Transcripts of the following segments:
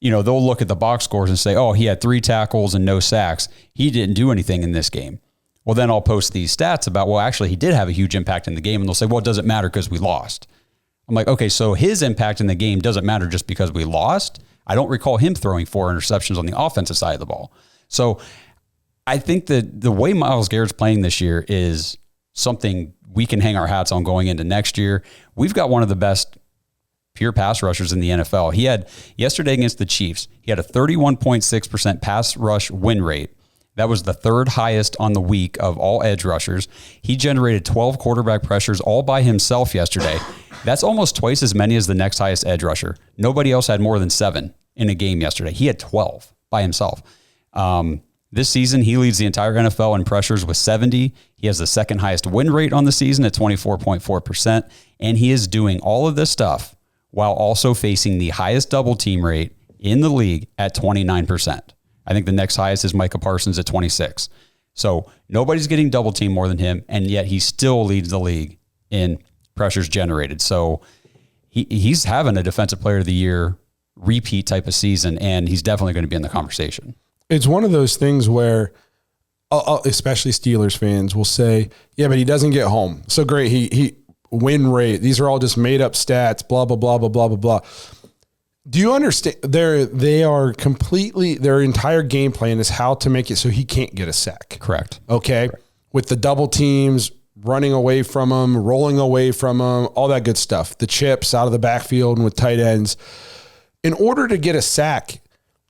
they'll look at the box scores and say, oh, he had 3 tackles and no sacks. He didn't do anything in this game. Well, then I'll post these stats about, well, actually he did have a huge impact in the game. And they'll say, well, it doesn't matter because we lost. I'm like, okay, so his impact in the game doesn't matter just because we lost. I don't recall him throwing 4 interceptions on the offensive side of the ball. So I think that the way Myles Garrett's playing this year is something we can hang our hats on going into next year. We've got one of the best pure pass rushers in the NFL. He had yesterday against the Chiefs, he had a 31.6% pass rush win rate. That was the 3rd highest on the week of all edge rushers. He generated 12 quarterback pressures all by himself yesterday. That's almost twice as many as the next highest edge rusher. Nobody else had more than 7 in a game yesterday. He had 12 by himself. This season, he leads the entire NFL in pressures with 70. He has the 2nd highest win rate on the season at 24.4%. And he is doing all of this stuff while also facing the highest double team rate in the league at 29%. I think the next highest is Micah Parsons at 26. So nobody's getting double team more than him, and yet he still leads the league in pressures generated. So he's having a Defensive Player of the Year repeat type of season, and he's definitely going to be in the conversation. It's one of those things where, especially Steelers fans will say, yeah, but he doesn't get home. So great. He win rate. These are all just made up stats, blah, blah, blah, blah, blah, blah, blah. Do you understand? They are completely, their entire game plan is how to make it so he can't get a sack. Correct. Okay. Correct. With the double teams, running away from him, rolling away from him, all that good stuff. The chips out of the backfield and with tight ends. In order to get a sack,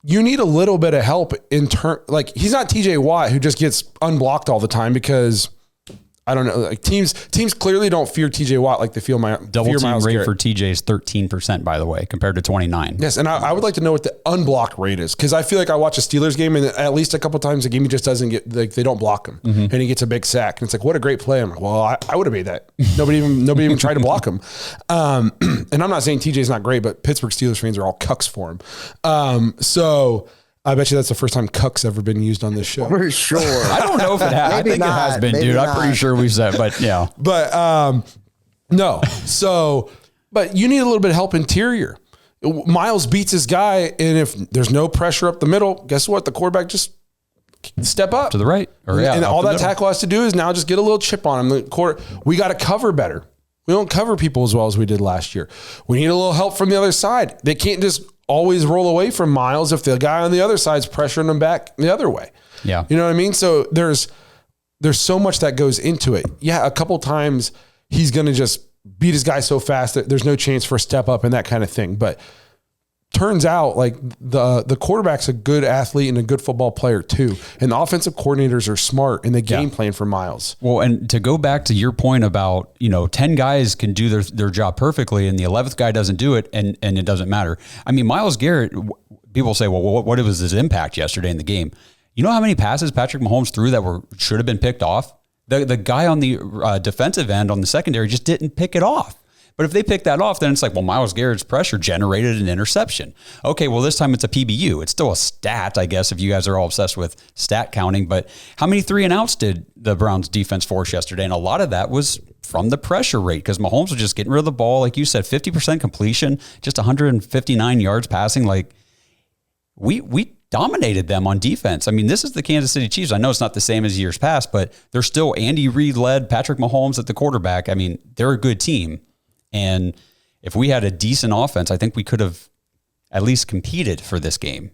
you need a little bit of help in turn. Like, he's not TJ Watt who just gets unblocked all the time because, I don't know, like teams clearly don't fear TJ Watt like they feel double team Myles rate Garrett. for TJ is 13%, by the way, compared to 29. Yes, and I would like to know what the unblocked rate is, because I feel like I watch a Steelers game and at least a couple times a game he just doesn't get, like, they don't block him and he gets a big sack and it's like, what a great play. I'm like, well, I would have made that. Nobody even tried to block him. And I'm not saying TJ's not great, but Pittsburgh Steelers fans are all cucks for him. So I bet you that's the first time cuck's ever been used on this show. For sure. I don't know if it has. I think it has been, dude. I'm pretty sure we've said, but yeah. But no. So, but you need a little bit of help interior. Myles beats his guy, and if there's no pressure up the middle, guess what? The quarterback just step up to the right. And all that tackle has to do is now just get a little chip on him. We got to cover better. We don't cover people as well as we did last year. We need a little help from the other side. They can't just always roll away from Myles if the guy on the other side's pressuring them back the other way. Yeah. You know what I mean? So there's so much that goes into it. Yeah, a couple times he's going to just beat his guy so fast that there's no chance for a step up and that kind of thing. But turns out, like, the quarterback's a good athlete and a good football player too. And the offensive coordinators are smart in the game plan for Myles. Well, and to go back to your point about, 10 guys can do their job perfectly and the 11th guy doesn't do it and it doesn't matter. I mean, Myles Garrett, people say, well, what was his impact yesterday in the game? You know how many passes Patrick Mahomes threw that should have been picked off? The guy on the defensive end on the secondary just didn't pick it off. But if they pick that off, then it's like, well, Myles Garrett's pressure generated an interception. Okay, well, this time it's a PBU. It's still a stat, I guess, if you guys are all obsessed with stat counting. But how many 3-and-outs did the Browns defense force yesterday? And a lot of that was from the pressure rate because Mahomes was just getting rid of the ball. Like you said, 50% completion, just 159 yards passing. Like, we dominated them on defense. I mean, this is the Kansas City Chiefs. I know it's not the same as years past, but they're still Andy Reid-led, Patrick Mahomes at the quarterback. I mean, they're a good team. And if we had a decent offense, I think we could have at least competed for this game.